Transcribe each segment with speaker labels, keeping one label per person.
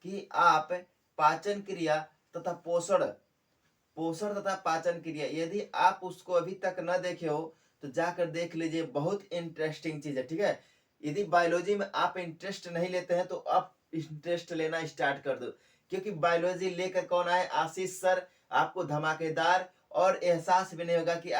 Speaker 1: कि आप पाचन क्रिया तथा पोषण पोषण तथा पाचन क्रिया, यदि आप उसको अभी तक न देखे हो तो जाकर देख लीजिए, बहुत इंटरेस्टिंग चीज है। ठीक है, यदि बायोलॉजी में आप इंटरेस्ट नहीं लेते हैं तो आप इंटरेस्ट लेना स्टार्ट कर दो, क्योंकि बायोलॉजी लेकर कौन आए, आशीष सर। आपको धमाकेदार और एहसास भी नहीं होगा कि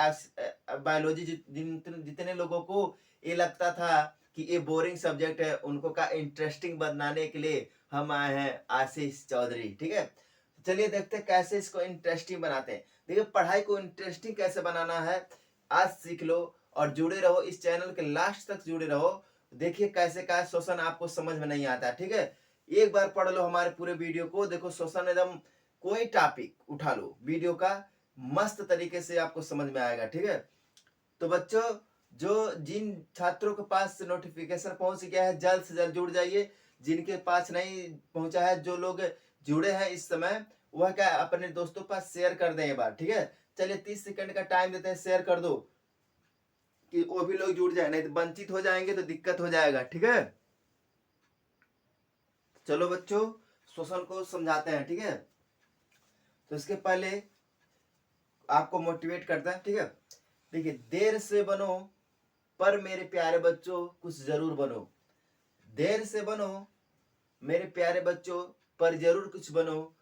Speaker 1: बायोलॉजी जितने लोगों को ये लगता था कि ये बोरिंग सब्जेक्ट है, उनको का इंटरेस्टिंग बनाने के लिए हम आए हैं आशीष चौधरी। ठीक है, चलिए देखते हैं कैसे इसको इंटरेस्टिंग बनाते हैं। देखिए, पढ़ाई को इंटरेस्टिंग कैसे बनाना है आज सीख लो, और जुड़े रहो, इस चैनल के लास्ट तक जुड़े रहो। देखिए कैसे क्या शोषण आपको समझ में नहीं आता। ठीक है, एक बार पढ़ लो हमारे पूरे वीडियो को, देखो शोषण एकदम कोई टॉपिक उठा लो वीडियो का, मस्त तरीके से आपको समझ में आएगा। ठीक है, तो बच्चों, जो जिन छात्रों के पास नोटिफिकेशन पहुंच गया है जल्द से जल्द जुड़ जाइए, जिनके पास नहीं पहुंचा है, जो लोग जुड़े हैं इस समय, वह क्या अपने दोस्तों के पास शेयर कर दें एक बार। ठीक है, चलिए 30 सेकंड का टाइम देते हैं, शेयर कर दो कि वो भी लोग जुड़ जाए, नहीं तो वंचित हो जाएंगे तो दिक्कत हो जाएगा। ठीक है, चलो बच्चों शोषण को समझाते हैं। ठीक है, तो इसके पहले आपको मोटिवेट करता है। ठीक है, देखिए, देर से बनो पर मेरे प्यारे बच्चों कुछ जरूर बनो। देर से बनो मेरे प्यारे बच्चों पर जरूर कुछ बनो,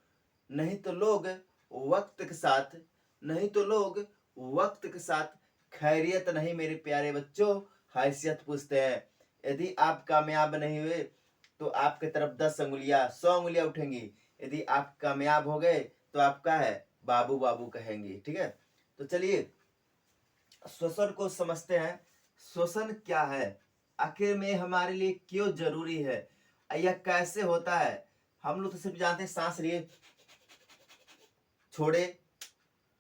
Speaker 1: नहीं तो लोग वक्त के साथ नहीं तो लोग वक्त के साथ खैरियत नहीं मेरे प्यारे बच्चों हैसियत पूछते हैं। यदि आप कामयाब नहीं हुए तो आपके तरफ 10 अंगुलियां 100 अंगुलियां उठेंगी, यदि आप कामयाब हो गए तो आपका है बाबू बाबू कहेंगे। ठीक है, तो चलिए शोषण को समझते हैं। शोषण क्या है, आखिर में हमारे लिए क्यों जरूरी है, यह कैसे होता है। हम लोग तो सिर्फ जानते हैं सांस लिए छोड़े,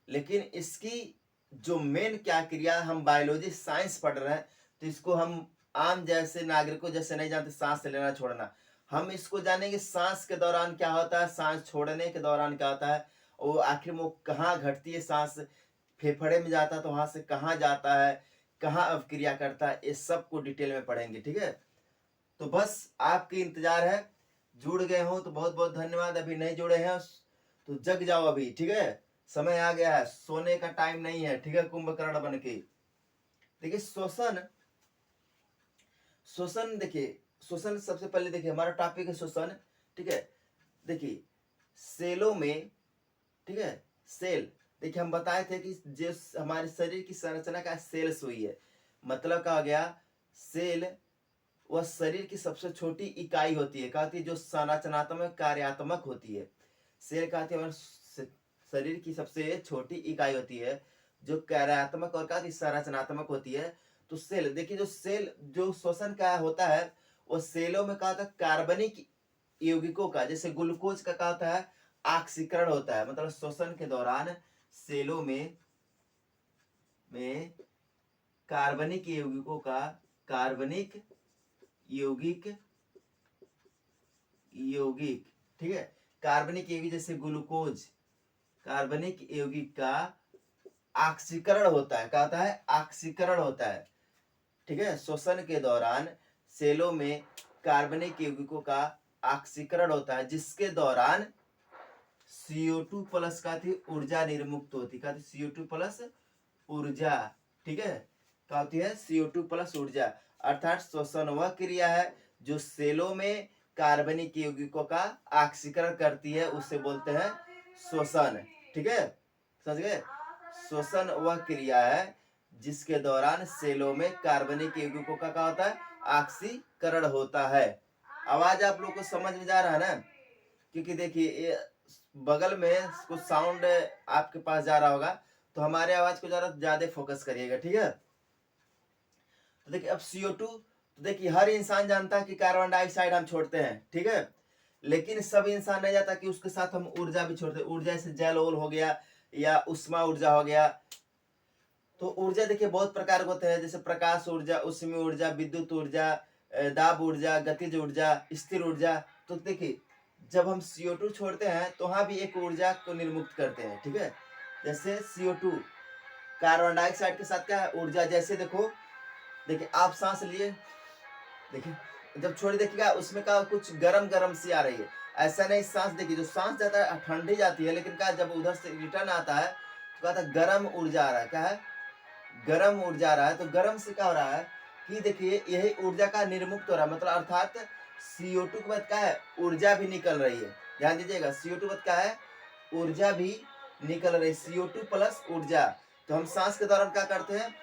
Speaker 1: लेकिन इसकी जो मेन क्या क्रिया, हम बायोलॉजी साइंस पढ़ रहे हैं तो इसको हम आम जैसे नागरिकों जैसे नहीं जानते सांस लेना छोड़ना। हम इसको जानेंगे सांस के दौरान क्या होता है, सांस छोड़ने के दौरान क्या होता है, वो आखिर में वो कहाँ घटती है, सांस फेफड़े में जाता है तो वहां से कहाँ जाता है, कहाँ अवक्रिया करता है, इस सब को डिटेल में पढ़ेंगे। ठीक है, तो बस आपकी इंतजार है। जुड़ गए हो तो बहुत बहुत धन्यवाद, अभी नहीं जुड़े हैं तो जग जाओ अभी। ठीक है, समय आ गया है, सोने का टाइम नहीं है। ठीक है, कुंभकर्ण बन के। देखिए शोषण, शोषण देखिए, शोषण सबसे पहले देखिए हमारा टॉपिक है शोषण। ठीक है, देखिए सेलों में, ठीक है, सेल, देखिए हम बताए थे कि जो हमारे शरीर की संरचना का सेल्स हुई है, मतलब क्या हो गया, सेल वह शरीर की सबसे छोटी इकाई होती है, कहती है जो संरचनात्मक कार्यात्मक होती है। सेल कहती है शरीर की सबसे छोटी इकाई होती है जो कार्यात्मक और कहती संरचनात्मक होती है। तो सेल, देखिए जो सेल जो शोषण का होता है, वो सेलों में क्या होता है, कार्बनिक यौगिकों का, जैसे ग्लूकोज का क्या होता है, ऑक्सीकरण होता है। मतलब शोषण के दौरान सेलों में कार्बनिक यौगिकों का, कार्बनिक यौगिक यौगिक ठीक है, कार्बनिक यौगिक जैसे ग्लूकोज, कार्बनिक यौगिक का ऑक्सीकरण होता है। क्या होता है, ऑक्सीकरण होता है। ठीक है, शोषण के दौरान सेलों में कार्बनिक यौगिकों का ऑक्सीकरण होता है, जिसके दौरान CO2 प्लस का थी ऊर्जा निर्मुक्त होती, क्या CO2 प्लस ऊर्जा। ठीक है, क्या होती है, CO2 प्लस ऊर्जा। अर्थात शोषण वह क्रिया है जो सेलों में कार्बनिक यौगिकों का ऑक्सीकरण करती है, उसे बोलते हैं शोषण। ठीक है, समझ गए, शोषण वह क्रिया है जिसके दौरान सेलों में कार्बनिक यौगिकों का क्या होता है, ऑक्सीकरण होता है। आवाज आप लोग को समझ में जा रहा है ना, क्योंकि देखिए बगल में कुछ साउंड आपके पास जा रहा होगा, तो हमारे आवाज को जरा ज्यादा फोकस करिएगा। ठीक है, तो देखिए अब CO2, तो देखिए हर इंसान जानता है कि कार्बन डाइऑक्साइड हम छोड़ते हैं। ठीक है, लेकिन सब इंसान नहीं जाता कि उसके साथ हम ऊर्जा भी छोड़ते हैं। ऊर्जा जैसे जल ओल हो गया या उष्मा ऊर्जा हो गया। तो ऊर्जा देखिए बहुत प्रकार के होते हैं, जैसे प्रकाश ऊर्जा, उष्मी ऊर्जा, विद्युत ऊर्जा, दाब ऊर्जा, गतिज ऊर्जा, स्थिर ऊर्जा। तो देखिए जब हम CO2 छोड़ते हैं तो वहां भी एक ऊर्जा को निर्मुक्त करते हैं। ठीक है, जैसे CO2 कार्बन डाइऑक्साइड के साथ क्या है, ऊर्जा। जैसे देखो, देखिए आप सांस लिए, देखिए जब छोड़ देखिएगा उसमें का कुछ गरम गरम सी आ रही है, ऐसा नहीं सांस, देखिए जो सांस जाता है ठंडी जाती है, लेकिन क्या जब उधर से रिटर्न आता है तो कहता है गर्म ऊर्जा आ रहा है, क्या है, गर्म ऊर्जा आ रहा है। तो गर्म से क्या हो रहा है कि देखिए यही ऊर्जा का निर्मुक्त हो रहा है, मतलब अर्थात CO2 के बाद क्या है, ऊर्जा भी निकल रही है। ध्यान दीजिएगा, CO2 के बाद क्या है, ऊर्जा भी निकल रही है, CO2 प्लस ऊर्जा। तो हम सांस के दौरान क्या करते हैं,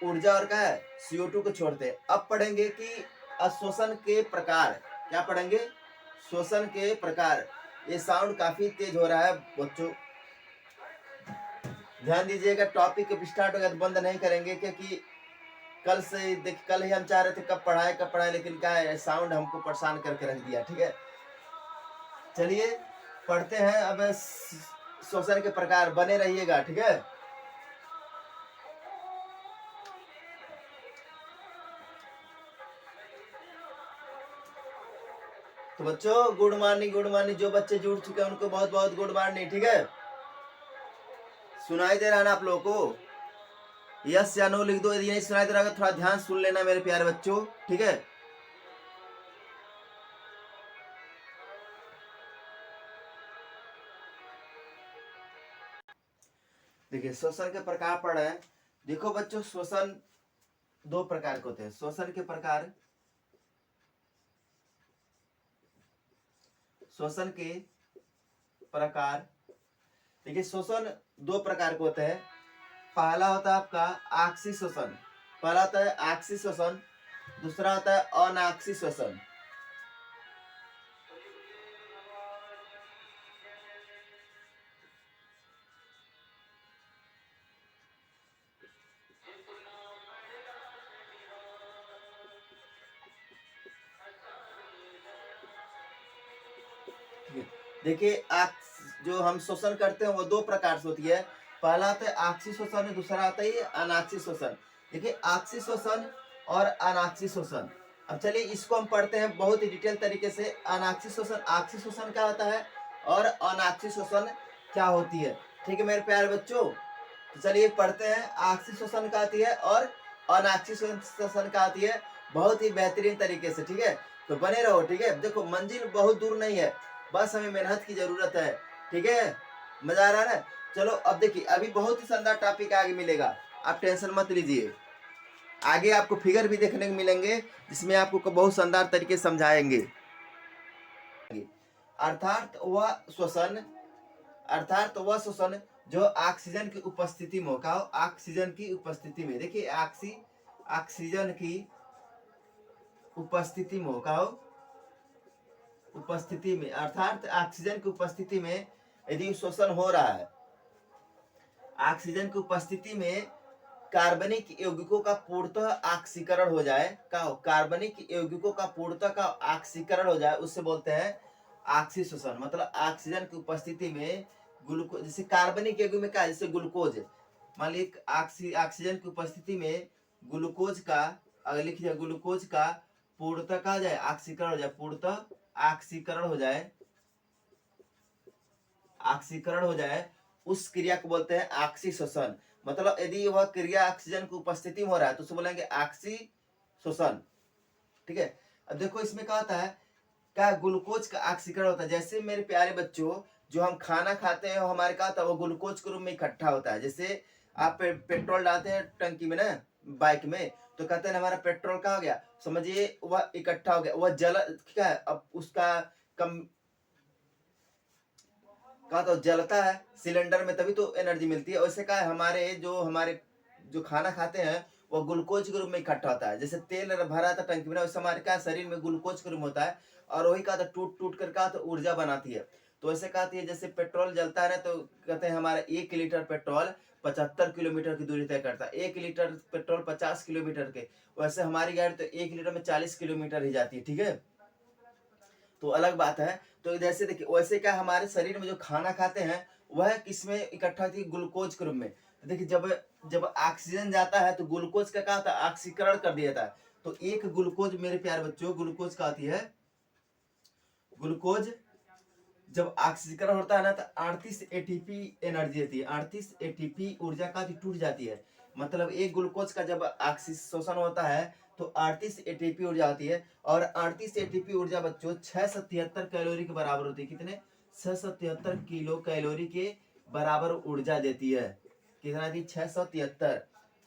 Speaker 1: ऊर्जा और क्या है, CO2 को छोड़ते हैं। अब पढ़ेंगे कि अवशोषण के प्रकार, क्या पढ़ेंगे, शोषण के प्रकार। ये साउंड काफी तेज हो रहा है बच्चों, ध्यान दीजिएगा। टॉपिक स्टार्ट हो गया तो बंद नहीं करेंगे, क्योंकि कल से देख, कल ही हम चाह रहे थे कब पढ़ाए, लेकिन क्या है, साउंड हमको परेशान करके रख दिया। ठीक है, चलिए पढ़ते हैं अब शोषण के प्रकार, बने रहिएगा। ठीक है, तो बच्चों गुड मॉर्निंग, गुड मॉर्निंग। जो बच्चे जुड़ चुके हैं उनको बहुत बहुत गुड मॉर्निंग। ठीक है, सुनाई दे रहा है ना आप लोगों को, यस या नो लिख दो। यदि नहीं सुनाई दे रहा है थोड़ा ध्यान सुन लेना मेरे प्यारे बच्चों। ठीक है, देखिए शोषण के प्रकार पढ़ रहे हैं। देखो बच्चों, शोषण दो प्रकार के होते हैं। शोषण के प्रकार, शोषण के प्रकार, देखिए शोषण दो प्रकार के होते हैं। पहला होता है आपका आक्सी शोषण, पहला होता है आक्सी शोषण, दूसरा होता है अनाक्सी शोषण। देखिए जो हम शोषण करते हैं वो दो प्रकार से होती है। पहला आता है आक्सी शोषण, दूसरा आता है अनाक्सी शोषण। देखिए आक्सी शोषण और अनाक्सी शोषण, अब चलिए इसको हम पढ़ते हैं बहुत ही डिटेल तरीके से। अनाक्सी शोषण, आक्सी शोषण क्या होता है और अनाक्सी शोषण क्या होती है। ठीक है मेरे प्यारे बच्चों, तो चलिए पढ़ते हैं। आक्सी शोषण क्या आती है और अनाक्सी शोषण क्या आती है, बहुत ही बेहतरीन तरीके से। ठीक है, तो बने रहो। ठीक है, देखो मंजिल बहुत दूर नहीं है, बस हमें मेहनत की जरूरत है। ठीक है, मजा आ रहा है ना। चलो अब देखिए, अभी बहुत ही शानदार टॉपिक आगे मिलेगा, आप टेंशन मत लीजिए। आगे आपको फिगर भी देखने को मिलेंगे जिसमें आपको बहुत शानदार तरीके से समझाएंगे। अर्थात वह शोषण जो ऑक्सीजन की उपस्थिति में होगा, ऑक्सीजन की उपस्थिति में। देखिए ऑक्सीजन की उपस्थिति में होगा, उपस्थिति में, अर्थात ऑक्सीजन की उपस्थिति में यदि शोषण हो रहा है, ऑक्सीजन की उपस्थिति में कार्बनिक यौगिकों का पूर्णतः ऑक्सीकरण हो जाए, क्या हो, कार्बनिक यौगिकों का पूर्णतः का ऑक्सीकरण हो जाए, उससे बोलते हैं ऑक्सी शोषण। मतलब ऑक्सीजन की उपस्थिति में ग्लूकोज, जैसे कार्बनिक यौगिक में क्या है, जैसे ग्लूकोज, मान लीजिए ऑक्सीजन की उपस्थिति में ग्लूकोज का, अगर लिख दिया ग्लूकोज का पूर्णतः कहा जाए ऑक्सीकरण हो जाए, पूर्णतः ऑक्सीकरण हो जाए, ऑक्सीकरण हो जाए, उस क्रिया को बोलते हैं ऑक्सी शोषण। मतलब यदि वह क्रिया ऑक्सीजन की उपस्थिति में हो रहा है तो उसे बोलेंगे ऑक्सी शोषण। ठीक है, अब देखो इसमें क्या होता है, क्या ग्लूकोज का ऑक्सीकरण होता है। जैसे मेरे प्यारे बच्चों, जो हम खाना खाते हैं हमारे क्या होता है, वो ग्लूकोज के रूप में इकट्ठा होता है। जैसे आप पेट्रोल डालते हैं टंकी में ना, बाइक में, तो कहते हैं हमारा पेट्रोल का हो गया, समझिए वह इकट्ठा हो गया, वह जल क्या है, अब उसका कम का तो जलता है सिलेंडर में, तभी तो एनर्जी मिलती है। वैसे का हमारे जो खाना खाते हैं वो ग्लूकोज के रूप में इकट्ठा होता है। जैसे तेल भरा था टंकी में, वैसे हमारे क्या शरीर में ग्लूकोज के रूप होता है, और वही का टूट टूट कर का तो ऊर्जा बनाती है। तो ऐसे कहती है, जैसे पेट्रोल जलता है ना, तो कहते हैं हमारा 1 लीटर पेट्रोल 75 किलोमीटर की दूरी तय करता है, 1 लीटर पेट्रोल 50 किलोमीटर के। वैसे हमारी गाड़ी तो 1 लीटर में 40 किलोमीटर ही जाती है। ठीक है, तो अलग बात है। तो जैसे देखिए, वैसे क्या हमारे शरीर में जो खाना खाते हैं वह किसमें इकट्ठा होती है, ग्लूकोज के रूप में। तो देखिए जब जब ऑक्सीजन जाता है तो ग्लूकोज का क्या होता है, ऑक्सीकरण कर दिया जाता है। तो एक ग्लूकोज मेरे प्यारे बच्चों, ग्लूकोज का आती है, ग्लूकोज जब ऑक्सीकरण होता है ना तो 38 ATP एनर्जी होती है, 38 ATP ऊर्जा का टूट जाती है। मतलब एक ग्लूकोज का जब ऑक्सीजन होता है तो 38 एटीपी ऊर्जा होती है, और 38 एटीपी ऊर्जा बच्चों 673 कैलोरी के बराबर होती है। कितने? 673 किलो कैलोरी के बराबर ऊर्जा देती है। कितना दी? 673।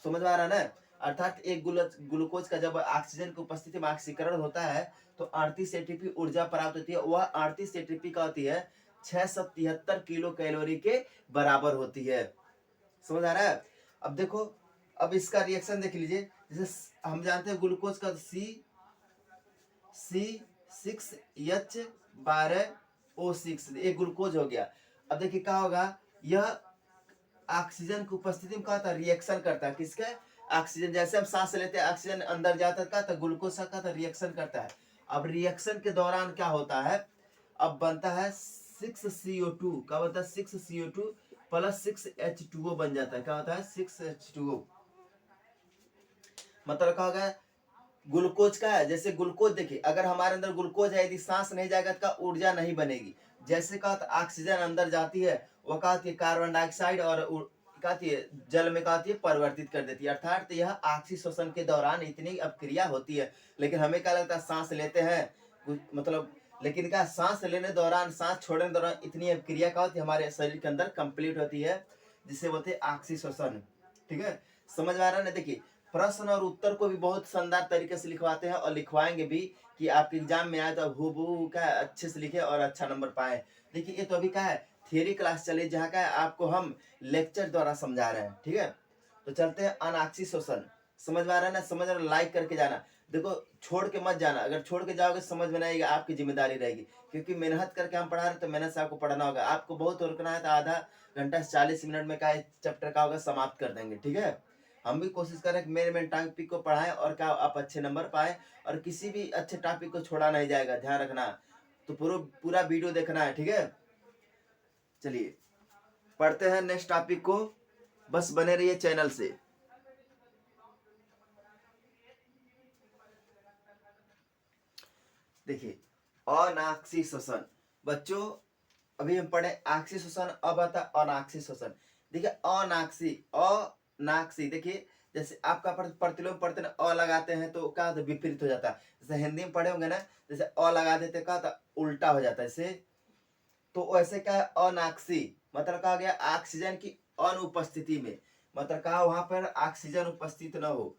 Speaker 1: समझ में आ रहा है ना? अर्थात एक ग्लूकोज का जब ऑक्सीजन की उपस्थिति में ऑक्सीकरण होता है तो 38 एटीपी ऊर्जा प्राप्त होती है। वह 38 एटीपी का होती है 673 किलो कैलोरी के बराबर होती है। समझ आ रहा है? अब देखो, अब इसका रिएक्शन देख लीजिए। जैसे हम जानते हैं ग्लूकोज का C6H12O6 एक ग्लूकोज हो गया। अब देखिए क्या होगा, यह ऑक्सीजन की उपस्थिति में क्या होता है? रिएक्शन करता है। किसके? ऑक्सीजन। जैसे हम सांस लेते हैं ऑक्सीजन अंदर जाता है, क्या था? ग्लूकोज का था रिएक्शन करता है। अब रिएक्शन के दौरान क्या होता है? अब बनता है 6CO2। क्या बनता है? 6CO2 प्लस 6H2O बन जाता है। क्या होता है? 6H2O। मतलब क्या होगा? ग्लूकोज का है, जैसे ग्लूकोज देखिए, अगर हमारे अंदर ग्लूकोज है, यदि सांस नहीं जाएगा तो ऊर्जा नहीं बनेगी। जैसे कहा ऑक्सीजन अंदर जाती है, वो कहती है कार्बन डाइऑक्साइड और कहती है जल में कहती है परिवर्तित कर देती है। अर्थात यह ऑक्सीजन के दौरान इतनी अपक्रिया होती है। लेकिन हमें क्या लगता है, सांस लेते हैं मतलब, लेकिन क्या सांस लेने दौरान, सांस छोड़ने दौरान इतनी अपक्रिया का होती है हमारे शरीर के अंदर कंप्लीट होती है, जिसे बोलते हैं ऑक्सीजन। ठीक है, समझ में आ रहा है ना? देखिए, प्रश्न और उत्तर को भी बहुत शानदार तरीके से लिखवाते हैं और लिखवाएंगे भी, कि आपके एग्जाम में आए तो हूबहू क्या अच्छे से लिखे और अच्छा नंबर पाए। देखिए, ये तो अभी क्या है, थियरी क्लास चली, जहाँ का आपको हम लेक्चर द्वारा समझा रहे हैं। ठीक है, तो चलते हैं अनाक्षी शोषण। समझ में आ रहा है ना? समझ रहे? लाइक करके जाना। देखो, छोड़ के मत जाना। अगर छोड़ के जाओगे समझ में नहीं आएगा, आपकी जिम्मेदारी रहेगी, क्योंकि मेहनत करके हम पढ़ा रहे हैं तो मेहनत से आपको पढ़ना होगा। आपको बहुत रुकना है तो आधा घंटा 40 मिनट में का चैप्टर का होगा समाप्त कर देंगे। ठीक है, हम भी कोशिश करें कि मेन टॉपिक को पढ़ाएं और क्या आप अच्छे नंबर पाएं, और किसी भी अच्छे टॉपिक को छोड़ा नहीं जाएगा, ध्यान रखना। तो पूरा वीडियो देखना है। ठीक है, चलिए पढ़ते हैं नेक्स्ट टॉपिक को, बस बने रहिए चैनल से। देखिए, अनाक्षी शोषण बच्चों, अभी हम पढ़े आक्षी शोषण, अब आता है अनाक्षी शोषण। देखिए, अनाक्षी देखिए, जैसे आपका प्रतिलोम पढ़ते ना, अ लगाते हैं तो क्या होता है? विपरीत हो जाता है। जैसे हिंदी में पढ़े होंगे ना, जैसे अ लगा देते क्या होता है? उल्टा हो जाता है। जैसे तो वैसे क्या है? अनाक्षी मतलब कहा गया ऑक्सीजन की अनुपस्थिति में, मतलब कहा वहां पर ऑक्सीजन उपस्थित न हो।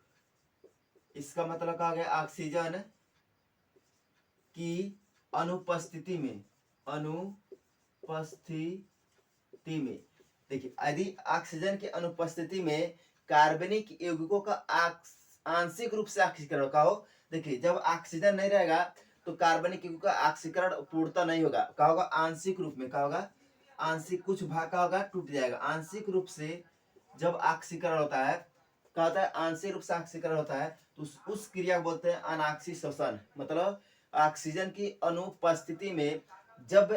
Speaker 1: इसका मतलब कहा गया ऑक्सीजन की अनुपस्थिति में, अनुपस्थिति में। देखिए, यदि ऑक्सीजन की अनुपस्थिति में कार्बनिक यौगिकों का आंशिक रूप से ऑक्सीकरण का हो। देखिए, जब ऑक्सीजन नहीं रहेगा तो कार्बनिक यौगिक का ऑक्सीकरण पूर्णतः नहीं होगा। क्या होगा? आंशिक रूप में। क्या होगा? आंशिक, कुछ भाग का होगा टूट जाएगा। आंशिक रूप से जब ऑक्सीकरण होता है, क्या होता है? आंशिक रूप से ऑक्सीकरण होता है, तो उस क्रिया को बोलते हैं अनाक्षी शोषण। मतलब ऑक्सीजन की अनुपस्थिति में जब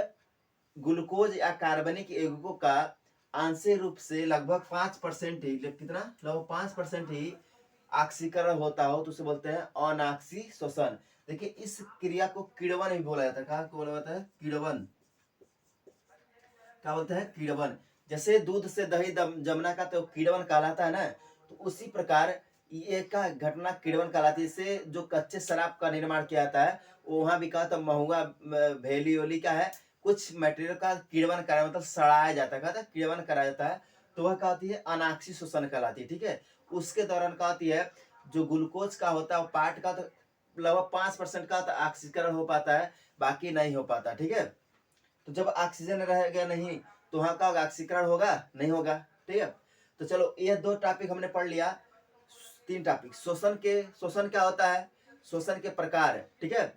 Speaker 1: ग्लूकोज या कार्बनिक यौगिकों का आंशिक रूप से लगभग 5% ही, कितना? लगभग 5% ही ऑक्सीकरण होता हो, तो उसे बोलते हैं अनाक्षी शोषण। देखिए, इस क्रिया को किण्वन भी बोला जाता है। कहा बोला जाता है? किण्वन। क्या बोलते हैं? किण्वन। जैसे दूध से दही जमना का तो किण्वन कहलाता है ना, तो उसी प्रकार ये का घटना किण्वन कहलाती है। इससे जो कच्चे शराब का निर्माण किया जाता है, वहां भी कहा था महुआ भेली ओली का है, कुछ मटेरियल का किण्वन करा, मतलब सड़ाया जाता है, कहा था किण्वन कराया जाता है, तो वह कहती है अनाक्षी शोषण कहलाती है। ठीक है, उसके दौरान कहती है जो ग्लूकोज का होता है पार्ट का, तो लगभग 5% का ऑक्सीकरण हो पाता है, बाकी नहीं हो पाता। ठीक है, तो जब ऑक्सीजन रहेगा नहीं तो वहां का ऑक्सीकरण होगा नहीं होगा। ठीक है, तो चलो ये 2 टॉपिक हमने पढ़ लिया। 3 टॉपिक। शोषण क्या होता है? शोषण के प्रकार। ठीक है,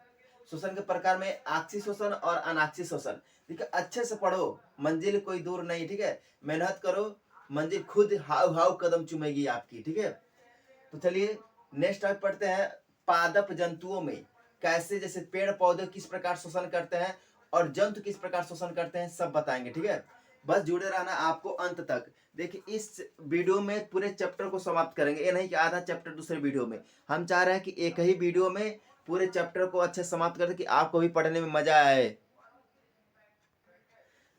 Speaker 1: शोषण के प्रकार में आक्षी शोषण और अनाक्षी शोषण। ठीक है, अच्छे से पढ़ो, मंजिल कोई दूर नहीं। ठीक है, मेहनत करो, मंजिल खुद हाउ हाउ कदम चूमेगी आपकी। ठीक है, तो चलिए नेक्स्ट टॉपिक पढ़ते हैं। पादप जंतुओं में कैसे, जैसे पेड़ पौधे किस प्रकार शोषण करते हैं और जंतु किस प्रकार शोषण करते हैं, सब बताएंगे। ठीक है, बस जुड़े रहना आपको अंत तक। देखिए, इस वीडियो में पूरे चैप्टर को समाप्त करेंगे, ये नहीं कि आधा चैप्टर दूसरे वीडियो में। हम चाह रहे हैं कि एक ही वीडियो में पूरे चैप्टर को अच्छे समाप्त कर दे, कि आपको भी पढ़ने में मजा आए।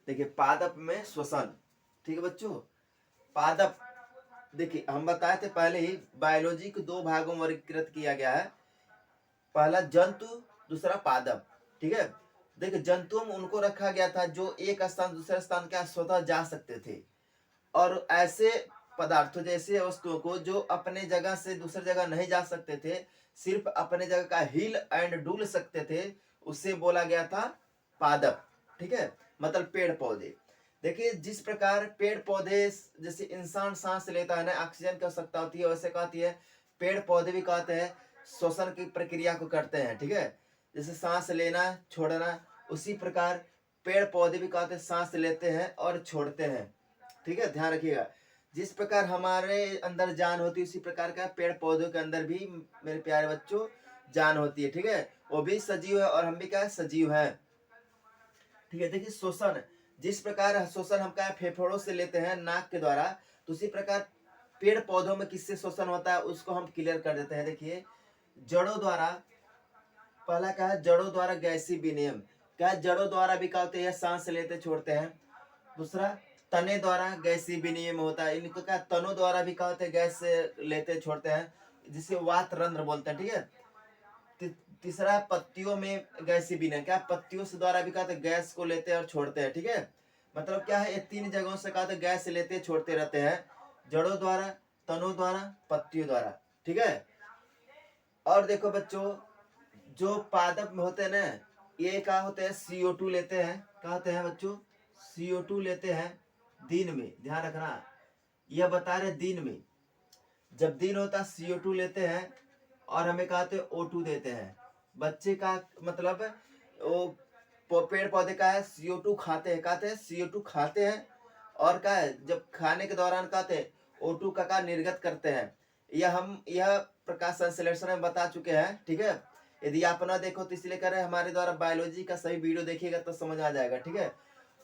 Speaker 1: देखिए, पादप में श्वसन। ठीक है बच्चों, पादप देखिए हम बताए थे पहले ही, बायोलॉजी को दो भागों में वर्गीकृत किया गया है। पहला जंतु, दूसरा पादप। ठीक है, देखिए जंतुओं में उनको रखा गया था जो एक स्थान दूसरे स्थान क्या स्वतः जा सकते थे, और ऐसे पदार्थों जैसे वस्तुओं को जो अपने जगह से दूसरी जगह नहीं जा सकते थे, सिर्फ अपने जगह का हिल एंड डुल सकते थे, उसे बोला गया था पादप। ठीक है, मतलब पेड़ पौधे। देखिए जिस प्रकार पेड़ पौधे, जैसे इंसान सांस लेता है ना, ऑक्सीजन की आवश्यकता होती है, वैसे कहती है पेड़ पौधे भी कहते हैं श्वसन की प्रक्रिया को करते हैं। ठीक है, जैसे सांस लेना छोड़ना, उसी प्रकार पेड़ पौधे भी कहते हैं सांस लेते हैं और छोड़ते हैं। ठीक है, ध्यान रखिएगा, जिस प्रकार हमारे अंदर जान होती है उसी प्रकार का पेड़ पौधों के अंदर भी मेरे प्यारे बच्चों जान होती है। ठीक है, वो भी सजीव है और हम भी क्या है, सजीव है। ठीक है, देखिए श्वसन, जिस प्रकार श्वसन हम क्या फेफड़ों से लेते हैं नाक के द्वारा, तो उसी प्रकार पेड़ पौधों में किससे श्वसन होता है उसको हम क्लियर कर देते हैं। देखिए जड़ों द्वारा, पहला क्या है, जड़ों द्वारा गैसीय विनिमय, क्या है, जड़ों द्वारा भी क्या होते हैं, सांस लेते छोड़ते हैं। दूसरा तने द्वारा गैसीय विनिमय होता है, इनको क्या तनों द्वारा भी क्या होते हैं, गैस लेते छोड़ते हैं, जिसे वात रंध्र बोलते हैं। ठीक है, तीसरा पत्तियों में गैसीय विनिमय, क्या पत्तियों से द्वारा भी कहते हैं गैस को लेते हैं और छोड़ते हैं। ठीक है, मतलब क्या है, ये तीन जगहों से कहते हैं गैस लेते छोड़ते रहते हैं, जड़ों द्वारा, तनों द्वारा, पत्तियों द्वारा। ठीक है, और देखो बच्चों, जो पादप में होते हैं ना, ये क्या होते हैं, CO2 लेते हैं, क्या होते हैं बच्चों, CO2 लेते हैं दिन में, ध्यान रखना, यह बता रहे दिन में, जब दिन होता CO2 लेते हैं और हमें कहते हैं O2 देते हैं। बच्चे का मतलब वो पेड़ पौधे का है CO2 खाते हैं, कहते हैं CO2 खाते हैं, और क्या है, जब खाने के दौरान कहते हैं O2 का निर्गत करते हैं। यह प्रकाश संश्लेषण में बता चुके हैं। ठीक है, यदि आप ना देखो तो इसलिए कह रहे हैं, हमारे द्वारा बायोलॉजी का सभी वीडियो देखिएगा तो समझ आ जाएगा। ठीक है,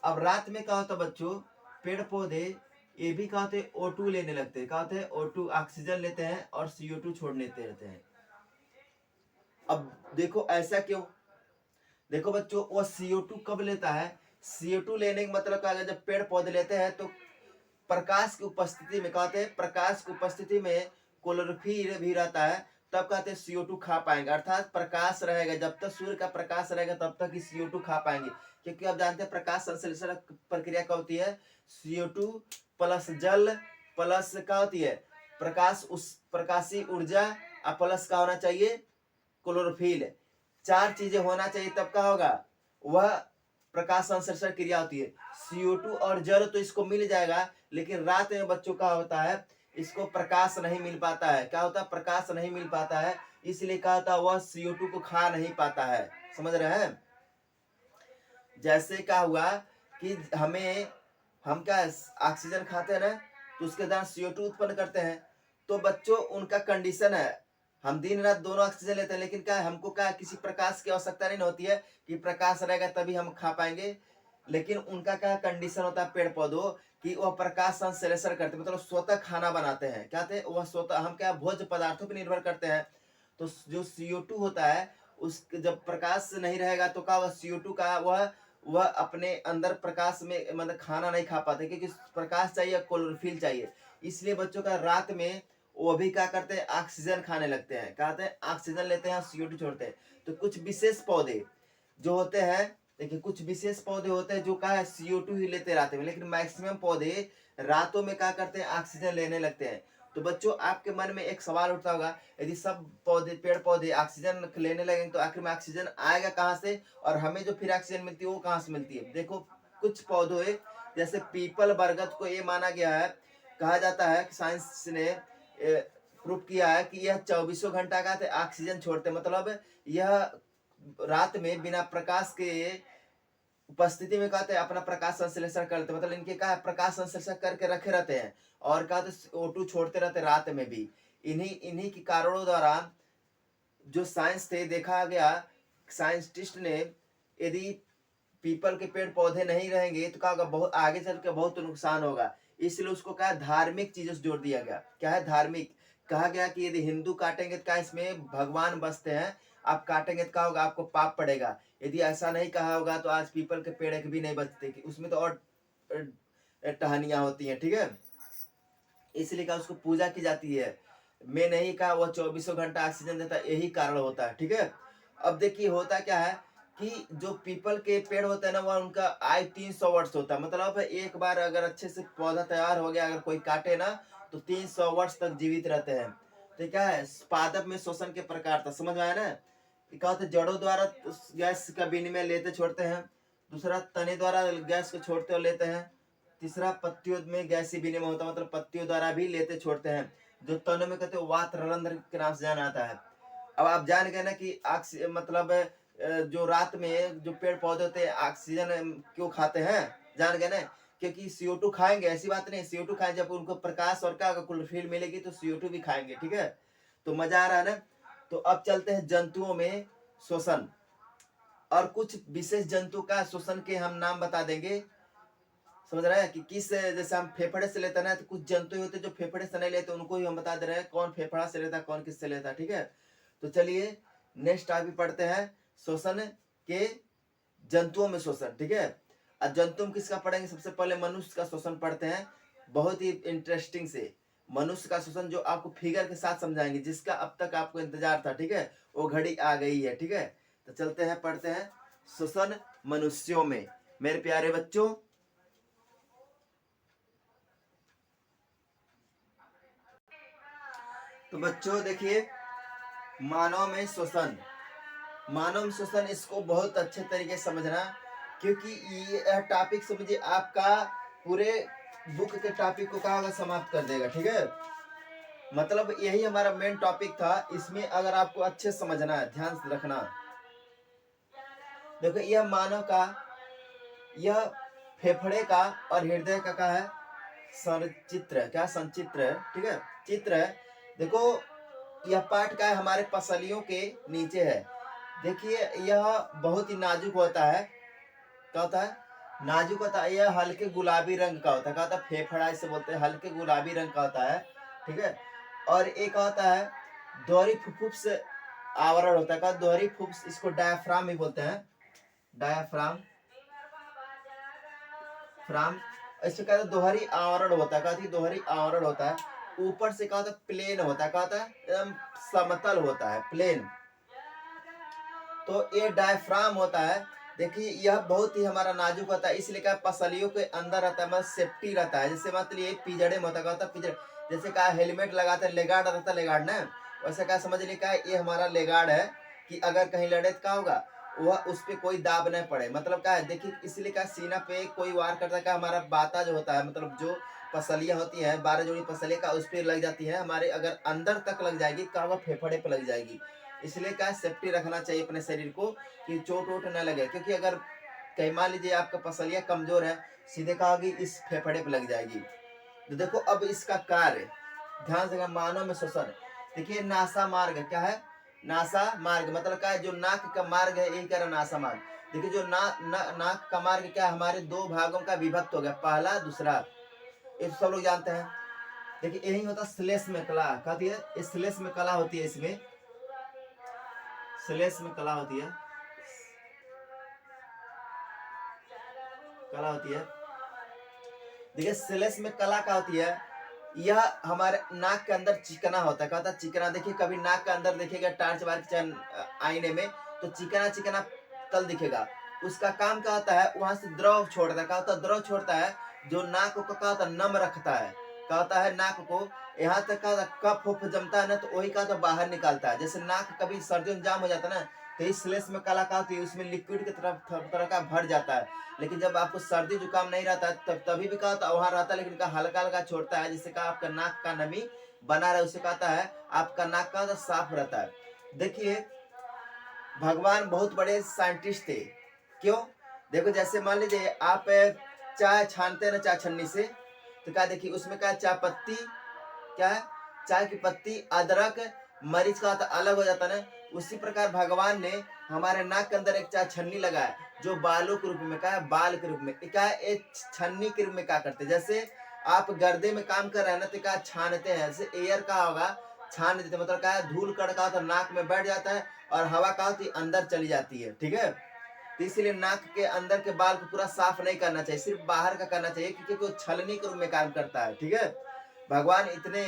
Speaker 1: अब रात में क्या होता बच्चों, पेड़ पौधे ये भी क्या होते हैं, O2 लेने लगते हैं, क्या होते हैं, O2 ऑक्सीजन लेते हैं और CO2 छोड़ लेते रहते हैं। अब देखो ऐसा क्यों, देखो बच्चों, वो CO2 कब लेता है, CO2 लेने का मतलब क्या है, जब पेड़ पौधे लेते हैं तो प्रकाश की उपस्थिति में, कहते हैं प्रकाश की उपस्थिति में क्लोरोफिल भी रहता है, तब कहते हैं CO2 खा पाएंगे, अर्थात प्रकाश रहेगा, जब तक सूर्य का प्रकाश रहेगा तब तक ही CO2 खा पाएंगे। क्योंकि आप जानते हैं प्रकाश संश्लेषण प्रक्रिया क्या होती है, CO2 प्लस जल प्लस क्या होती है, प्रकाश, उस प्रकाशीय ऊर्जा, प्लस का होना चाहिए क्लोरोफिल, चार चीजें होना चाहिए, तब क्या होगा, वह प्रकाश संश्लेषण क्रिया होती है। CO2 और जल तो इसको मिल जाएगा, लेकिन रात में बच्चों का होता है, इसको प्रकाश नहीं मिल पाता है, क्या होता है, प्रकाश नहीं मिल पाता है, इसलिए क्या होता है, वह CO2 को खा नहीं पाता है। समझ रहे हैं, जैसे क्या हुआ कि हम क्या ऑक्सीजन खाते हैं ना, तो उसके द्वारा CO2 उत्पन्न करते हैं। तो बच्चों उनका कंडीशन है, हम दिन रात दोनों ऑक्सीजन लेते हैं, लेकिन क्या है, हमको क्या किसी प्रकाश की आवश्यकता नहीं होती है कि प्रकाश रहेगा तभी हम खा पाएंगे। लेकिन उनका क्या कंडीशन होता है पेड़ पौधों कि वह प्रकाश संश्लेषण करते हैं, मतलब स्वतः खाना बनाते हैं, क्या थे वह स्वतः, हम क्या भोज्य पदार्थों पर निर्भर करते हैं। तो जो CO2 होता है, उस जब प्रकाश नहीं रहेगा तो क्या वह CO2 का वह अपने अंदर प्रकाश में मतलब खाना नहीं खा पाते, क्योंकि प्रकाश चाहिए, क्लोरोफिल चाहिए। इसलिए बच्चों का रात में वो भी क्या करते हैं, ऑक्सीजन खाने लगते हैं, कहते हैं ऑक्सीजन लेते हैं, CO2 छोड़ते हैं। तो कुछ विशेष पौधे जो होते हैं, देखिए कुछ विशेष पौधे होते हैं जो क्या है CO2 ही लेते रहते हैं, लेकिन मैक्सिमम पौधे रातों में क्या करते हैं, ऑक्सीजन लेने लगते हैं। तो बच्चों आपके मन में एक सवाल उठता होगा, यदि सब पौधे पेड़ पौधे ऑक्सीजन लेने लगेंगे तो आखिर में ऑक्सीजन आएगा कहाँ से, और हमें जो फिर ऑक्सीजन मिलती है वो कहाँ से मिलती है। देखो कुछ पौधे जैसे पीपल बरगद को ये माना गया है, कहा जाता है कि साइंस ने प्रूव किया है कि यह 24 घंटा का ऑक्सीजन छोड़ते, मतलब यह रात में बिना प्रकाश के उपस्थिति में कहते हैं अपना प्रकाश संश्लेषण करते, मतलब इनके क्या है, प्रकाश संश्लेषण करके रखे रहते हैं, और क्या O2 छोड़ते रहते रात में भी। इन्हीं इन्हीं के कारणों द्वारा जो साइंस थे, देखा गया साइंटिस्ट ने, यदि पीपल के पेड़ पौधे नहीं रहेंगे तो क्या होगा, बहुत आगे चल के बहुत नुकसान होगा। इसलिए उसको क्या है, धार्मिक चीजों से जोड़ दिया गया, क्या है, धार्मिक। कहा गया कि यदि हिंदू काटेंगे तो क्या इसमें भगवान बसते हैं, आप काटेंगे तो क्या होगा, आपको पाप पड़ेगा। यदि ऐसा नहीं कहा होगा तो आज पीपल के पेड़ एक भी नहीं बचते, कि उसमें तो और टहनियां होती हैं। ठीक है, इसलिए कहा उसको पूजा की जाती है। मैं नहीं कहा वो 24 घंटा ऑक्सीजन देता है, यही कारण होता है। ठीक है, अब देखिए होता क्या है कि जो पीपल के पेड़ होते हैं ना, वह उनका आयु 300 वर्ष होता है। मतलब एक बार अगर अच्छे से पौधा तैयार हो गया, अगर कोई काटे ना, तो 300 वर्ष तक जीवित रहते हैं। तो क्या है, पादप में शोषण के प्रकार था, समझ में आया ना। क्या होता है, जड़ों द्वारा गैस का विनिमय लेते छोड़ते हैं, दूसरा तने द्वारा गैस को छोड़ते और लेते हैं, तीसरा पत्तियों में गैसीय विनिमय होता है, मतलब पत्तियों द्वारा भी लेते छोड़ते हैं, जो तनों में कहते हैं वातरंध्र के नाम से जाना आता है। अब आप जान गए ना कि मतलब जो रात में जो पेड़ पौधे होते हैं ऑक्सीजन क्यों खाते हैं, जान गए ना, क्योंकि CO2 खाएंगे, ऐसी बात नहीं, CO2 खाएंगे जब उनको प्रकाश और क्या क्लोरोफिल मिलेगी तो CO2 भी खाएंगे। ठीक है, तो मजा आ रहा है ना। तो अब चलते हैं जंतुओं में शोषण, और कुछ विशेष जंतु का शोषण के हम नाम बता देंगे। समझ रहे हैं कि किस, जैसे हम फेफड़े से लेते हैं ना, तो कुछ जंतु होते हैं जो फेफड़े से नहीं लेते, उनको ही हम बता दे रहे हैं कौन फेफड़ा से लेता है, कौन किससे लेता है। ठीक है, तो चलिए नेक्स्ट टॉपिक पढ़ते हैं, शोषण के जंतुओं में शोषण। ठीक है, अब जंतु में किसका पढ़ेंगे, सबसे पहले मनुष्य का शोषण पढ़ते हैं, बहुत ही इंटरेस्टिंग से। मनुष्य का शोषण जो आपको फिगर के साथ समझाएंगे, जिसका अब तक आपको इंतजार था। ठीक है, वो घड़ी आ गई है। ठीक है, तो चलते हैं पढ़ते हैं शोषण मनुष्यों में। मेरे प्यारे बच्चों, तो बच्चों देखिए, मानव में शोषण, मानव शोषण, इसको बहुत अच्छे तरीके से समझना, क्योंकि ये टॉपिक समझिए आपका पूरे बुक के टॉपिक को कहा समाप्त कर देगा। ठीक है, मतलब यही हमारा मेन टॉपिक था, इसमें अगर आपको अच्छे समझना है, ध्यान से रखना। देखो यह मानव का, यह फेफड़े का और हृदय का है संचित्र है, क्या संचित्र है। ठीक है, चित्र है। देखो यह पार्ट का है हमारे पसलियों के नीचे है। देखिए यह बहुत ही नाजुक होता है, क्या होता है, नाजुक होता है। यह हल्के गुलाबी रंग का होता है, क्या होता है, फेफड़ा इसे बोलते हैं, हल्के गुलाबी रंग का होता है। ठीक है, और एक होता है दोहरी फुफ्फुस आवरण होता है, क्या दोहरी फुफ्फुस, इसको डायफ्राम भी बोलते हैं, डायफ्राम फ्राम। इससे क्या होता है, दोहरी आवरण होता है, क्या होता है, दोहरी आवरण होता है। ऊपर से क्या होता है, प्लेन होता है, क्या होता है, एकदम समतल होता है, प्लेन। तो ये डायफ्राम होता है। देखिए यह बहुत ही हमारा नाजुक होता है, इसलिए क्या पसलियों के अंदर रहता है, मतलब सेफ्टी रहता है। जैसे मतलब ये पिजड़े में होता है, पिजड़, जैसे क्या हेलमेट लगाते हैं, लेगार्ड रहता है, लेगार्ड ना, वैसे क्या समझ लीजिए क्या ये हमारा लेगार्ड है, कि अगर कहीं लड़े तो क्या होगा, वह उस पर कोई दाब नहीं पड़े। मतलब क्या है, देखिए इसलिए क्या सीना पे कोई वार करता है, क्या हमारा बाता जो होता है, मतलब जो पसलियां होती है, 12 जोड़ी पसलियां का उस पर लग जाती है हमारे, अगर अंदर तक लग जाएगी क्या होगा, फेफड़े पे लग जाएगी। इसलिए क्या सेफ्टी रखना चाहिए अपने शरीर को, कि चोट वोट न लगे, क्योंकि अगर कहीं मान लीजिए आपका पसलियां कमजोर है, सीधे कहा होगी इस फेफड़े पे लग जाएगी। तो देखो अब इसका कार्य ध्यान से, मानव में शोषण। देखिए नासा मार्ग क्या है, नासा मार्ग मतलब क्या है, जो नाक का मार्ग है, यही कह रहा नासा मार्ग। देखिए जो नाक का मार्ग क्या है, हमारे दो भागों का विभक्त हो गया, पहला दूसरा, ये सब लोग जानते हैं। देखिए यही होता श्लेष में कला, कहती है श्लेष में कला होती है, इसमें श्लेष में कला होती है, कला होती है। देखिए श्लेष में कला क्या होती है, यह हमारे नाक के अंदर चिकना होता है, कहता है चिकना। देखिए कभी नाक के अंदर देखिएगा टार्च बार आईने में, तो चिकना चिकना तल दिखेगा, उसका काम क्या होता है, वहां से द्रव छोड़ता है, क्या होता है, द्रव छोड़ता है, जो नाक को क्या होता है, नम रखता है, क्या होता है, नाक को यहाँ तक का कफ उफ जमता है ना, तो वही का तो बाहर निकालता है। जैसे नाक कभी सर्दियों में जाम हो जाता है ना, तो इस श्लेष में कला का होती है, उसमें लिक्विड की तरह का भर जाता है। लेकिन जब आपको सर्दी जुकाम नहीं रहता है, तब तभी भी कहता वहां रहता है, लेकिन का हल्का हल्का छोड़ता है, जिससे कहा आपका नाक का नमी बना रहे, उसे कहता है आपका नाक का साफ रहता है। देखिए भगवान बहुत बड़े साइंटिस्ट थे, क्यों, देखो जैसे मान लीजिए आप चाय छानते हैं ना चाय छन्नी से, तो क्या देखिए उसमें क्या चाय पत्ती, क्या है, चाय की पत्ती, अदरक, मरीच का अलग हो जाता है ना। उसी प्रकार भगवान ने हमारे नाक के अंदर एक चाय छन्नी लगाया, जो बालों के रूप में, क्या है, बाल के रूप में, क्या है, एक छन्नी के रूप में क्या करते हैं, जैसे आप गर्दे में काम कर रहे हैं ना, तो क्या छानते हैं, जैसे एयर का होगा, छान देते, मतलब क्या है, धूल कण का तो नाक में बैठ जाता है, और हवा का होती अंदर चली जाती है। ठीक है, तो इसीलिए नाक के अंदर के बाल को पूरा साफ नहीं करना चाहिए, सिर्फ बाहर का करना चाहिए, क्योंकि वो छलनी के रूप में काम करता है। ठीक है, भगवान इतने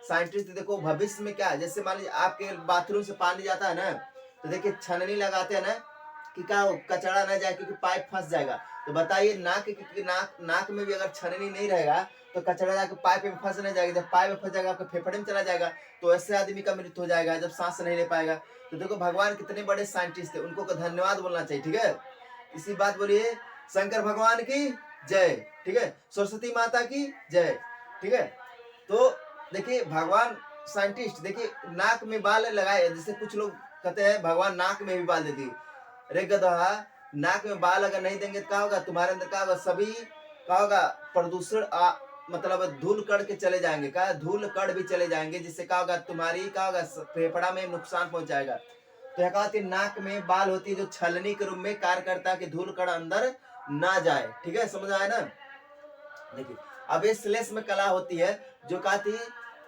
Speaker 1: साइंटिस्ट, देखो भविष्य में क्या है, जैसे मान लीजिए आपके बाथरूम से पानी जाता है ना, तो देखिए छननी लगाते हैं ना कि क्या हो, कचरा ना जाए, क्योंकि पाइप फंस जाएगा। तो बताइए नाक में भी अगर छननी नहीं रहेगा तो कचरा जाके पाइप में फंस नहीं जाएगा, जब पाइप में फंस जाएगा आपके फेफड़े में चला जाएगा, तो ऐसे आदमी का मृत्यु हो जाएगा जब सांस नहीं ले पाएगा। तो देखो भगवान कितने बड़े साइंटिस्ट थे, उनको धन्यवाद बोलना चाहिए। ठीक है, इसी बात बोलिए शंकर भगवान की जय। ठीक है, सरस्वती माता की जय। ठीक है, तो देखिए भगवान साइंटिस्ट, देखिए नाक में बाल लगाए, जैसे कुछ लोग कहते हैं भगवान नाक में भी बाल दे दिए। अरे गधा, नाक में बाल अगर नहीं देंगे तो क्या होगा, तुम्हारे अंदर क्या होगा, सभी क्या होगा, प्रदूषण मतलब धूल कण के चले जाएंगे, क्या धूल कण भी चले जाएंगे, जिससे क्या होगा, तुम्हारी क्या होगा, फेफड़ा में नुकसान पहुंचाएगा। तो यह कहती नाक में बाल होती है जो छलनी के रूप में कार्य करता है कि धूल कण अंदर ना जाए। ठीक है, समझ आया ना। देखिए अब ये श्लेष में कला होती है जो कहती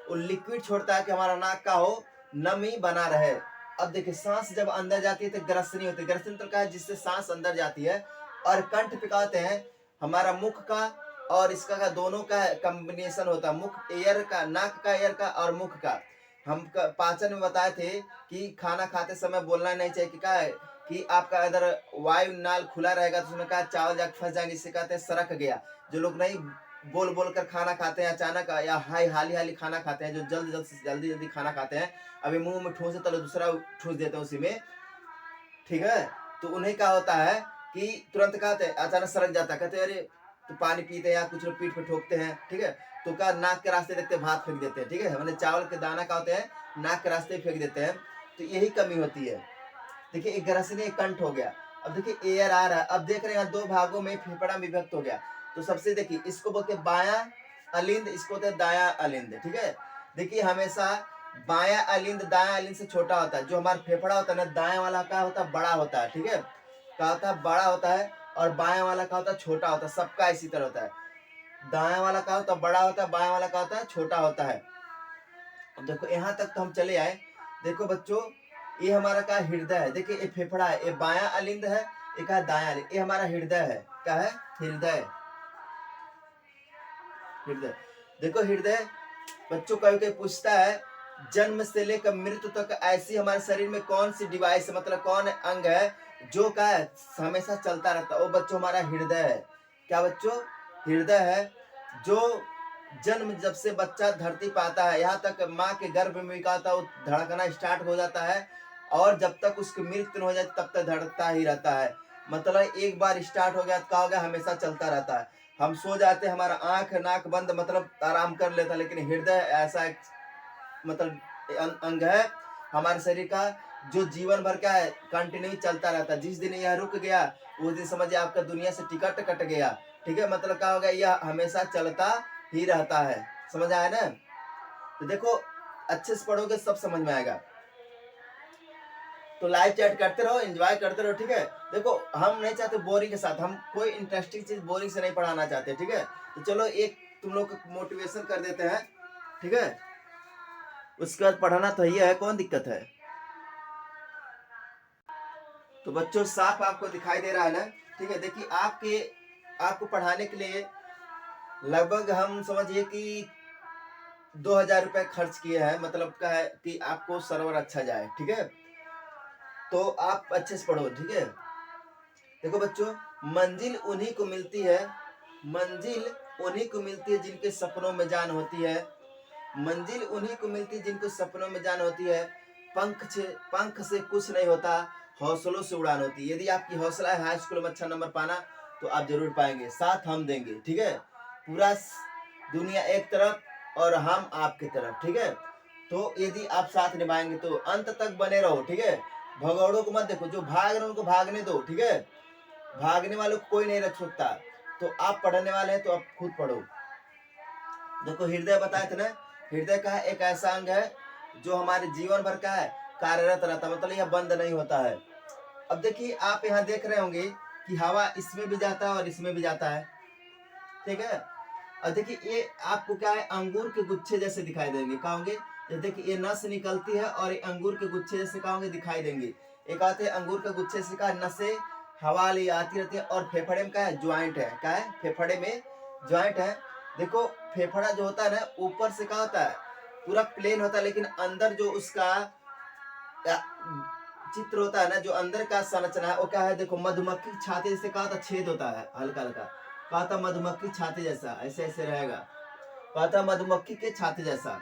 Speaker 1: वो लिक्विड छोड़ता है कि हमारा नाक का हो नमी बना रहे। अब देखिए सांस जब अंदर जाती है तो ग्रसनी होती है, ग्रसनी तो क्या है, जिससे सांस अंदर जाती है। और कंठ पे कहते हैं हमारा मुख का और इसका का दोनों का कॉम्बिनेशन होता है, मुख एयर का, नाक का एयर का और मुख का। हम पाचन में बताए थे कि खाना खाते समय बोलना नहीं चाहिए कि क्या है कि आपका अगर वायु नाल खुला रहेगा तो उसमें क्या चावल जाके फंस जाएंगे, इससे कहते हैं सरक गया। जो लोग नहीं बोल बोल कर खाना खाते हैं अचानक, या हाली हाली खाना खाते हैं, जो जल्दी खाना खाते हैं, अभी मुंह में ठूस तो दूसरा ठूस देते हैं उसी में। ठीक है, तो उन्हें क्या होता है कि तुरंत कहते हैं अचानक सरक जाता है, कहते हैं अरे तो पानी पीते हैं या कुछ लोग पीठ पे ठोकते हैं। ठीक है, तो क्या नाक के रास्ते देखते भात फेंक देते हैं। ठीक है, मैंने चावल के दाना का होते हैं नाक के रास्ते फेंक देते हैं, तो यही कमी होती है। देखिए एक ग्रसनी एक कंठ हो गया। अब देखिए एयर आ रहा है, अब देख रहे हैं दो भागों में फेफड़ा विभक्त हो गया। तो सबसे देखिए इसको बोलते हैं बाया अलिंद, इसको बोलते हैं दाया अलिंद। ठीक है, देखिए हमेशा बाया अलिंद दाया अलिंद से छोटा होता है। जो हमारा फेफड़ा होता है ना, दाया वाला क्या होता है, बड़ा होता है। ठीक है, क्या होता है, बड़ा होता है, और बाया वाला क्या होता है, छोटा होता है। सबका इसी तरह होता है, दाया वाला क्या होता है, बड़ा होता है, बाया वाला क्या होता है, छोटा होता है। अब देखो यहाँ तक तो हम चले आए। देखो बच्चों, ये हमारा क्या हृदय है, देखिए ये फेफड़ा है, ये बाया अलिंद है, ये क्या दाया अलिंद, ये हमारा हृदय है। क्या है, हृदय। हृदय, देखो हृदय बच्चों कभी कभी पूछता है जन्म से लेकर मृत्यु तक ऐसी हमारे शरीर में कौन सी डिवाइस, मतलब कौन अंग है जो का हमेशा चलता रहता है, वो बच्चों हमारा हृदय है। क्या बच्चों, हृदय है। जो जन्म जब से बच्चा धरती पाता है, यहाँ तक माँ के गर्भ में का वो धड़कना स्टार्ट हो जाता है, और जब तक उसकी मृत्यु हो जाती तब तक धड़कता ही रहता है। मतलब एक बार स्टार्ट हो गया तो क्या हो गया, हमेशा चलता रहता है। हम सो जाते हैं, हमारा आंख नाक बंद, मतलब आराम कर लेता है, लेकिन हृदय ऐसा एक मतलब अंग है हमारे शरीर का जो जीवन भर क्या है कंटिन्यू चलता रहता है। जिस दिन यह रुक गया उस दिन समझिए आपका दुनिया से टिकट कट गया। ठीक है, मतलब क्या होगा, यह हमेशा चलता ही रहता है। समझ आया ना। तो देखो अच्छे से पढ़ोगे सब समझ में आएगा। तो लाइव चैट करते रहो, एंजॉय करते रहो। ठीक है, देखो हम नहीं चाहते बोरिंग के साथ, हम कोई इंटरेस्टिंग चीज बोरिंग से नहीं पढ़ाना चाहते। ठीक है, तो चलो एक तुम लोग को मोटिवेशन कर देते हैं। ठीक है, उसके बाद पढ़ाना तो ये है, कौन दिक्कत है। तो बच्चों साफ आपको दिखाई दे रहा है ना। ठीक है, देखिए आपको पढ़ाने के लिए लगभग हम समझिए कि 2000 रुपए खर्च किए हैं, मतलब क्या है कि आपको सर्वर अच्छा जाए। ठीक है, तो आप अच्छे से पढ़ो। ठीक है, देखो बच्चों, मंजिल उन्हीं को मिलती है, मंजिल उन्हीं को मिलती है जिनके सपनों में जान होती है, मंजिल उन्हीं को मिलती है जिनको सपनों में जान होती है। पंख से कुछ नहीं होता, हौसलों से उड़ान होती है। यदि आपकी हौसला है हाई स्कूल में अच्छा नंबर पाना तो आप जरूर पाएंगे, साथ हम देंगे। ठीक है, पूरा दुनिया एक तरफ और हम आपकी तरफ। ठीक है, तो यदि आप साथ निभाएंगे तो अंत तक बने रहो। ठीक है, भगौड़ों को मत देखो, जो भाग रहे उनको भागने दो। ठीक है, भागने वालों को कोई नहीं रख सकता। तो आप पढ़ने वाले हैं तो आप खुद पढ़ो। देखो हृदय बताए थे ना, हृदय का एक ऐसा अंग है जो हमारे जीवन भर का है कार्यरत रहता है, मतलब यह बंद नहीं होता है। अब देखिए आप यहाँ देख रहे होंगे कि हवा इसमें भी जाता है और इसमें भी जाता है। ठीक है, और देखिए ये आपको क्या है, अंगूर के गुच्छे जैसे दिखाई देंगे। कहोगे जैसे देखिए ये नस निकलती है और ये अंगूर के गुच्छे जैसे कहोगे दिखाई देंगे। एक आते हैं अंगूर के गुच्छे से का नसें हवा ली आती रहती है, और फेफड़े में क्या है, ज्वाइंट है। क्या है, फेफड़े में ज्वाइंट है। देखो फेफड़ा जो होता है ना ऊपर से क्या होता है, पूरा प्लेन होता है, लेकिन अंदर जो उसका चित्र होता है ना, जो अंदर का संरचना है वो क्या है, देखो मधुमक्खी छाते जैसे कहा था, छेद होता है हल्का हल्का, कहा था मधुमक्खी छाते जैसा, ऐसे ऐसे रहेगा, कहा था मधुमक्खी के छाते जैसा।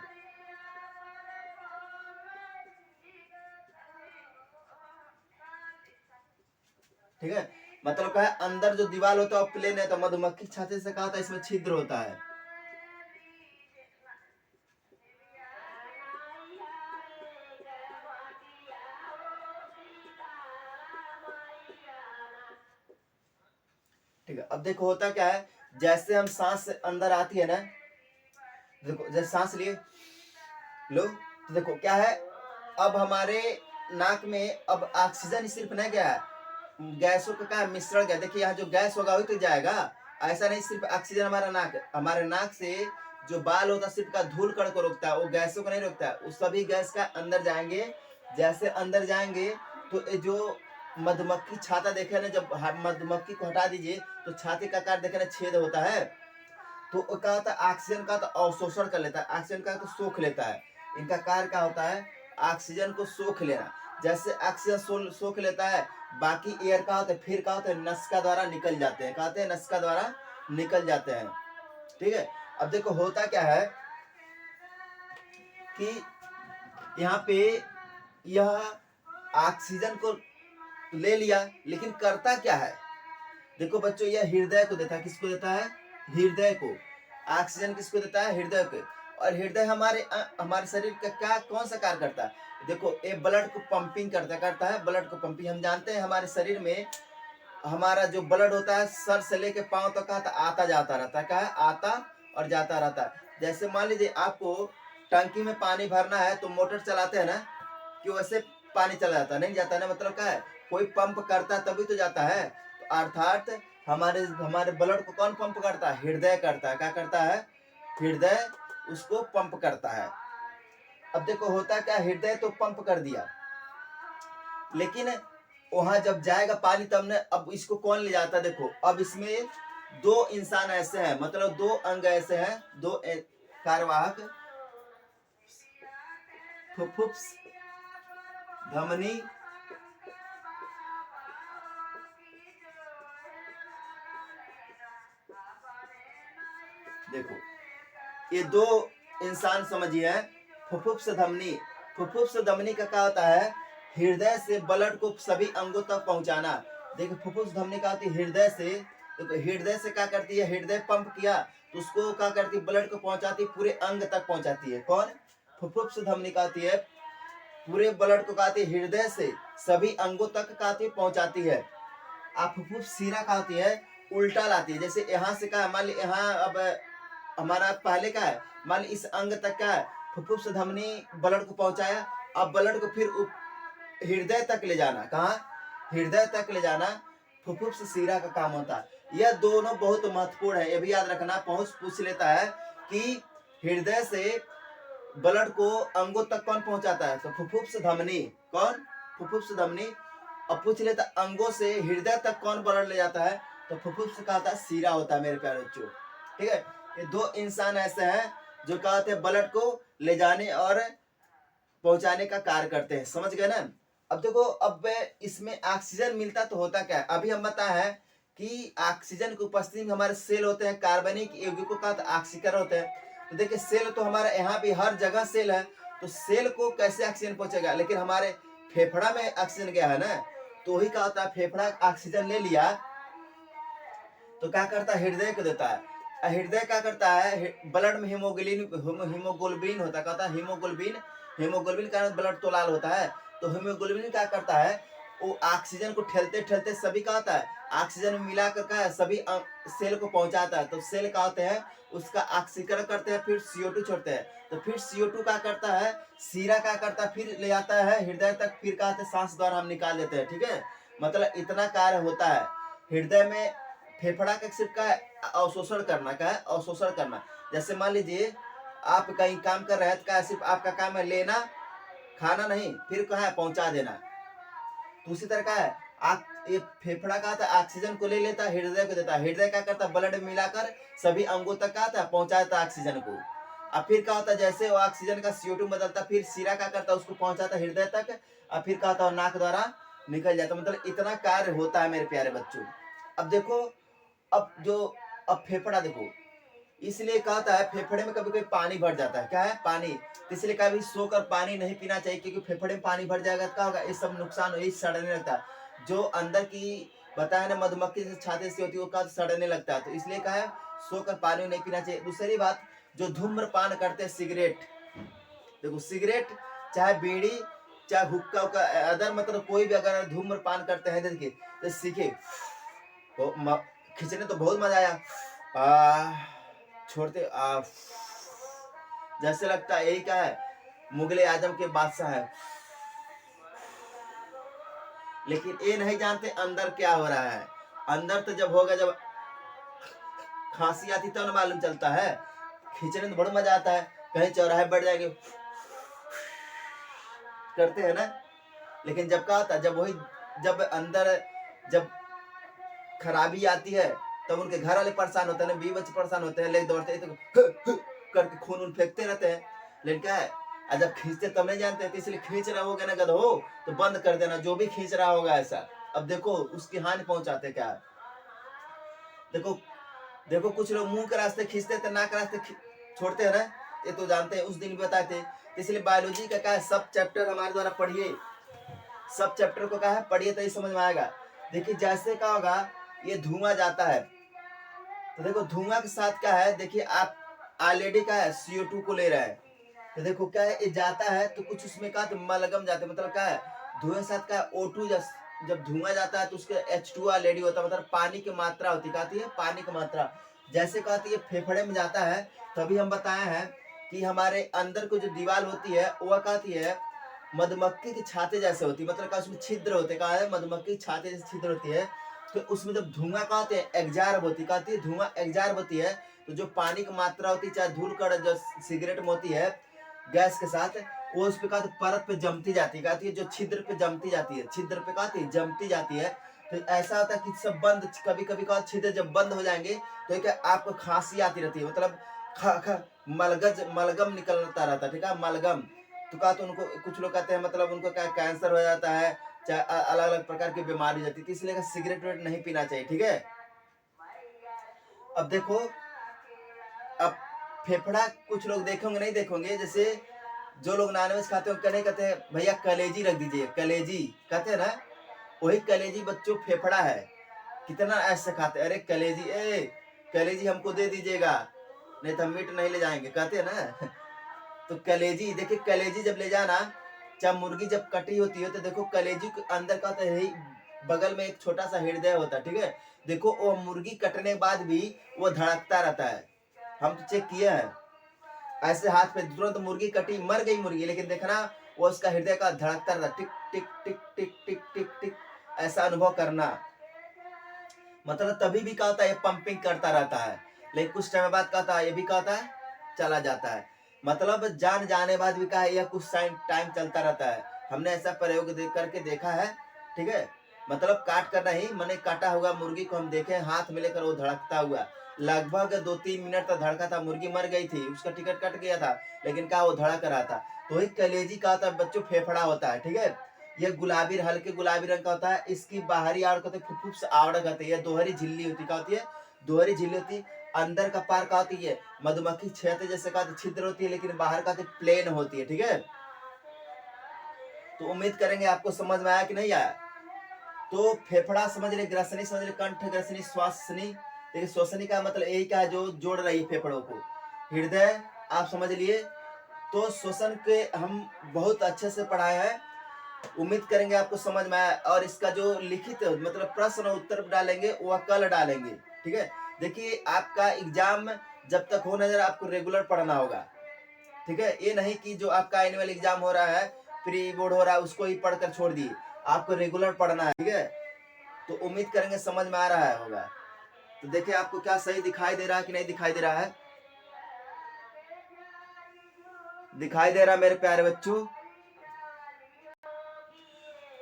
Speaker 1: ठीक है, मतलब क्या है, अंदर जो दीवार होता है वो प्लेन है, तो मधुमक्खी छाते से कहा था इसमें छिद्र होता है। ठीक है, अब देखो होता क्या है, जैसे हम सांस अंदर आती है ना, देखो जैसे सांस लिए लो, तो देखो क्या है, अब हमारे नाक में अब ऑक्सीजन सिर्फ नहीं गया है, गैसों का क्या मिश्रण गया, देखिए यहाँ जो गैस होगा वही तो जाएगा, ऐसा नहीं सिर्फ ऑक्सीजन हमारे नाक से जो बाल होता है सिर्फ का धूल कण को रोकता है, वो गैसों को नहीं रोकता है, वो सभी गैस का अंदर जाएंगे, जैसे अंदर जाएंगे तो ये जो मधुमक्खी छाता देखे ना, जब मधुमक्खी को हटा दीजिए तो छाते का आकार देखे ना छेद होता है, तो क्या होता है ऑक्सीजन का तो अवशोषण कर लेता है, ऑक्सीजन का तो सोख लेता है, इनका कार्य क्या होता है ऑक्सीजन को सोख लेना, जैसे ऑक्सीजन सोख लेता है, बाकी एयर का होता है फिर क्या होता है नसका द्वारा निकल जाते हैं, कहते हैं नसका द्वारा निकल जाते हैं। ठीक है, अब देखो होता क्या है कि यहाँ पे यह ऑक्सीजन को ले लिया, लेकिन करता क्या है, देखो बच्चों यह हृदय को देता है, किसको देता है, हृदय को, ऑक्सीजन किसको देता है, हृदय को, और हृदय हमारे शरीर का क्या कौन सा कार्य करता है, देखो ये ब्लड को पंपिंग करता है, ब्लड को पंपिंग, हम जानते हैं हमारे शरीर में हमारा जो ब्लड होता है सर से लेके पांव तक का आता जाता रहता है, क्या है आता और जाता रहता है, जैसे मान लीजिए आपको टंकी में पानी भरना है तो मोटर चलाते हैं ना, कि वैसे पानी चला जाता है, नहीं जाता है ना, मतलब क्या है कोई पंप करता है तभी तो जाता है, तो अर्थात हमारे हमारे ब्लड को कौन पंप करता है, हृदय करता है, क्या करता है, हृदय उसको पंप करता है। अब देखो होता क्या, हृदय तो पंप कर दिया, लेकिन वहां जब जाएगा पानी तब ने, अब इसको कौन ले जाता है, देखो अब इसमें दो इंसान ऐसे हैं, मतलब दो अंग ऐसे हैं, दो कार्यवाहक, फुफ्फुस धमनी, देखो ये दो इंसान समझिए, फुफ्फुस धमनी, फुफ्फुस धमनी का क्या होता है, हृदय से ब्लड को सभी अंगों तक पहुंचाना, देखो फुफ्फुस धमनी का होती है हृदय से, देखो हृदय से क्या करती है, हृदय पंप किया तो उसको क्या करती है, ब्लड को पहुंचाती है, पूरे अंग तक पहुंचाती है, कौन, फुफ्फुस धमनी का होती है, पूरे ब्लड को कहती है हृदय से सभी अंगों तक कहती पहुंचाती है। आप फुफ्फुस सीरा का होती है उल्टा लाती है, जैसे यहाँ से क्या मान ली यहाँ अब हमारा पहले का है, मान ली इस अंग तक का है, फुफ्फुस धमनी ब्लड को पहुंचाया, अब ब्लड को फिर हृदय तक ले जाना, कहाँ, हृदय तक ले जाना फुफ्फुस सीरा का काम होता है। यह दोनों बहुत महत्वपूर्ण है, ये भी याद रखना, पहुंच पूछ लेता है कि हृदय से ब्लड को अंगों तक कौन पहुंचाता है, तो फुफ्फुस धमनी, कौन, फुफ्फुस धमनी, और पूछ लेता अंगों से हृदय तक कौन ब्लड ले जाता है, तो फुफ्फुस का होता है सीरा होता है, मेरे प्यारे बच्चों। ठीक है, ये दो इंसान ऐसे हैं जो कहते हैं ब्लड को ले जाने और पहुंचाने का कार्य करते हैं, समझ गए ना। अब देखो अब इसमें ऑक्सीजन मिलता तो होता क्या है, अभी हम बताए हैं कि ऑक्सीजन की उपस्थिति में हमारे सेल होते हैं, कार्बनिक यौगिकों का ऑक्सीकरण होते हैं, तो देखिए सेल तो हमारा यहाँ भी हर जगह सेल है, तो सेल को कैसे ऑक्सीजन पहुंचेगा, लेकिन हमारे फेफड़ा में ऑक्सीजन गया है ना, तो वही क्या होता है, फेफड़ा ऑक्सीजन ले लिया तो क्या करता है, हृदय को देता है, हृदय क्या करता है, ब्लड में हीमोग्लोबिन होता है, कहता है हीमोग्लोबिन, हीमोग्लोबिन का ब्लड तो लाल होता है, तो हीमोग्लोबिन क्या करता है, वो ऑक्सीजन को ठेलते ठेलते सभी का होता है, ऑक्सीजन में मिला कर का सभी सेल को पहुंचाता है, तो सेल का होते हैं उसका ऑक्सीकरण करते हैं, फिर CO2 छोड़ते हैं, तो फिर CO2 क्या करता है, सीरा क्या करता है, फिर ले जाता है हृदय तक, फिर क्या होता है सांस द्वारा हम निकाल देते हैं। ठीक है, मतलब इतना कार्य होता है हृदय में, फेफड़ा का सिर्फ का अवशोषण करना, का है अवशोषण करना, जैसे मान लीजिए आप कहीं काम कर रहे हैं तो सिर्फ आपका काम है लेना, खाना नहीं, फिर कहा है पहुंचा देना, तो उसी तरह का है आप ये फेफड़ा का आता है ऑक्सीजन को ले लेता है, हृदय को देता है, हृदय क्या करता है ब्लड में मिलाकर सभी अंगों तक का आता है पहुंचाता है ऑक्सीजन को। अब फिर क्या होता है जैसे वो ऑक्सीजन का CO2 बदलता है, फिर सिरा क्या करता है उसको पहुंचाता है हृदय तक, और फिर क्या होता है नाक द्वारा निकल जाता है। मतलब इतना कार्य होता है मेरे प्यारे बच्चों। अब देखो, अब फेफड़ा देखो, इसलिए कहता है फेफड़े में कभी कभी पानी भर जाता है, क्या है पानी, तो इसलिए कभी सोकर पानी नहीं पीना चाहिए, क्योंकि फेफड़े में पानी भर जाएगा तो क्या होगा, ये सब नुकसान हो, ये सड़ने लगता है। जो अंदर की बताया ना मधुमक्खी से छाते से होती है वो का सड़ने लगता है, तो इसलिए कहा है सोकर पानी नहीं पीना चाहिए। दूसरी बात, जो धूम्रपान करते हैं सिगरेट, देखो सिगरेट चाहे बीड़ी चाहे हुक्का का अदर मतलब कोई भी अगर धूम्रपान करते हैं देखिए तो सीखे तो खींचने तो बहुत मजा आया, छोड़ते जैसे लगता है यही क्या है मुगले आजम के बादशाह है। लेकिन ये नहीं जानते अंदर क्या हो रहा है। अंदर तो जब होगा, जब खांसी आती तब तो मालूम चलता है। खींचने तो बड़ा मजा आता है, कहीं चौराहे बैठ जाएंगे करते हैं ना। लेकिन जब क्या होता है, जब वही जब अंदर जब खराबी आती है तब उनके घर वाले परेशान होते हैं, बीवी बच्चे परेशान होते हैं, लेके दौड़ते हैं तो करके खून उन फेंकते रहते हैं। लेकिन क्या है जब खींचते तब नहीं जानते, तो इसलिए खींच रहा होगा ना गधो तो बंद कर देना जो भी खींच रहा होगा ऐसा। अब देखो उसकी हानि पहुंचाते क्या है। देखो देखो कुछ लोग मुंह के रास्ते खींचते थे, नाक के रास्ते छोड़ते हैं ना, ये तो जानते हैं, उस दिन भी बताए थे। इसलिए बायोलॉजी का क्या है सब चैप्टर हमारे द्वारा पढ़िए, सब चैप्टर को क्या है पढ़िए तो ही समझ में आएगा। देखिए जैसे क्या होगा ये धुआं जाता है, तो देखो धुआं के साथ क्या है, देखिए आप ऑलरेडी क्या है CO2 को ले रहा है, तो देखो क्या है ये जाता है तो कुछ उसमें क्या मलगम जाते हैं, मतलब क्या है धुएं के साथ क्या O2 जब धुआं जाता है तो उसके H2 ऑलरेडी होता है, मतलब पानी की मात्रा होती है पानी की मात्रा। जैसे कहती है फेफड़े में जाता है, तभी हम बताए हैं कि हमारे अंदर को जो दीवार होती है वह कहती है मधुमक्खी की छाते जैसे होती है, मतलब क्या उसमें छिद्र होते हैं, कहा है मधुमक्खी छाते जैसे छिद्र होती है। तो उसमें जब धुआं कहते हैं एग्जार्ब होती कहती है, धुआं एग्जार्ब होती है, तो जो पानी की मात्रा होती है चाहे धूल कण जो सिगरेट में होती है गैस के साथ, वो उस पे कहते परत पे जमती जाती है, कहती है जो छिद्र पे जमती जाती है, छिद्र पे कहती है जमती जाती है। तो ऐसा होता है कि सब बंद, कभी कभी का छिद्र जब बंद हो जाएंगे तो क्या आपको खांसी आती रहती है, मतलब मलगम निकलता रहता है, ठीक है मलगम। तो कहा तो उनको कुछ लोग कहते हैं मतलब उनको क्या कैंसर हो जाता है, चाहे अलग अलग प्रकार की बीमारी जाती है, इसलिए सिगरेट वेट नहीं पीना चाहिए, ठीक है। अब देखो, अब फेफड़ा कुछ लोग देखेंगे नहीं देखेंगे, जैसे जो लोग नॉनवेज खाते हैं कहने कहते हैं भैया कलेजी रख दीजिए, कलेजी कहते हैं ना, वही कलेजी बच्चों फेफड़ा है। कितना ऐसे खाते, अरे कलेजी कलेजी हमको दे दीजिएगा नहीं तो हम मीट नहीं ले जाएंगे, कहते हैं ना। तो कलेजी देखिए, कलेजी जब ले जाना, चाहे मुर्गी जब कटी होती है तो देखो कलेजी के अंदर का है बगल में एक छोटा सा हृदय होता है, ठीक है। देखो वो मुर्गी कटने के बाद भी वो धड़कता रहता है, हम तो चेक किए हैं। ऐसे हाथ पे तुरंत मुर्गी कटी मर गई मुर्गी, लेकिन देखना वो उसका हृदय का धड़कता रहता, टिक टिक टिक टिक टिक टिक टिक, ऐसा अनुभव करना। मतलब तभी भी कहता है ये पंपिंग करता रहता है, लेकिन कुछ टाइम बाद कहता है ये भी कहता है चला जाता है, मतलब जान जाने बाद भी कहा यह कुछ टाइम चलता रहता है। हमने ऐसा प्रयोग करके देखा है, ठीक है। मतलब काट कर नहीं, मैंने काटा हुआ मुर्गी को हम देखे हाथ में लेकर वो धड़कता हुआ लगभग 2-3 मिनट तक धड़का था, मुर्गी मर गई थी, उसका टिकट कट गया था, लेकिन क्या वो धड़क रहा था। तो वही कलेजी का होता है बच्चों, फेफड़ा होता है, ठीक है। ये गुलाबी हल्के गुलाबी रंग का होता है, इसकी बाहरी आवड़ कहते हैं फुफ्फुस आवड़ कहते हैं, दोहरी झिल्ली होती क्या होती है, दोहरी झिल्ली होती। अंदर का पार का होती है मधुमक्खी छेद जैसे का छिद्र होती है, लेकिन बाहर का प्लेन होती है, ठीक है। तो उम्मीद करेंगे आपको समझ में आया कि नहीं आया। तो फेफड़ा समझ ले, ग्रसनी समझ ले, कंठ ग्रसनी, श्वासनी, देखिए श्वसनी का मतलब यही क्या है जो जोड़ रही है फेफड़ों को, हृदय आप समझ लिए। तो श्वसन के हम बहुत अच्छे से पढ़ाए हैं, उम्मीद करेंगे आपको समझ में आया। और इसका जो लिखित मतलब प्रश्न उत्तर डालेंगे वह कल डालेंगे, ठीक है। देखिए आपका एग्जाम जब तक हो नजर आपको रेगुलर पढ़ना होगा, ठीक है। ये नहीं कि जो आपका एनुअल एग्जाम हो रहा है, प्री बोर्ड हो रहा है, उसको ही पढ़कर छोड़ दिए, आपको रेगुलर पढ़ना है, ठीक है। तो उम्मीद करेंगे समझ में आ रहा है होगा। तो देखिए आपको क्या सही दिखाई दे रहा है कि नहीं दिखाई दे रहा है, दिखाई दे रहा है मेरे प्यारे बच्चों।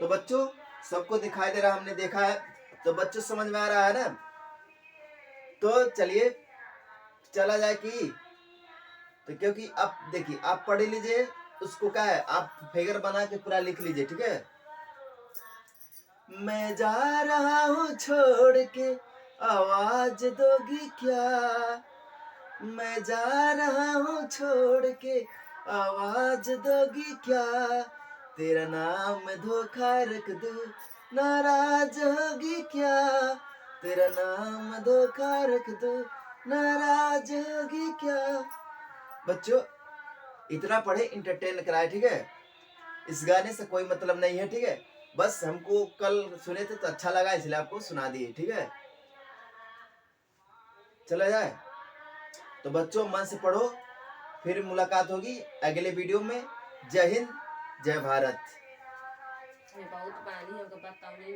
Speaker 1: तो बच्चों सबको दिखाई दे रहा, हमने देखा है, तो बच्चों समझ में आ रहा है ना। तो चलिए चला जाए कि, तो क्योंकि अब देखिए आप पढ़ लीजिए उसको, क्या है आप फिगर बना के पूरा लिख लीजिए, ठीक है। मैं जा रहा हूँ छोड़ के, आवाज दोगी क्या, मैं जा रहा हूँ छोड़ के, आवाज दोगी क्या, तेरा नाम धोखा रख दूं, नाराज होगी क्या, तेरा नाम धोखा रख दूं, नाराज होगी क्या। बच्चों इतना पढ़े, इंटरटेन कराए, ठीक है। इस गाने से कोई मतलब नहीं है, ठीक है, बस हमको कल सुने थे तो अच्छा लगा इसलिए आपको सुना दिए, ठीक है। चला जाए, तो बच्चों मन से पढ़ो, फिर मुलाकात होगी अगले वीडियो में। जय हिंद, जय भारत।
Speaker 2: बहुत पानी है, बताओ नहीं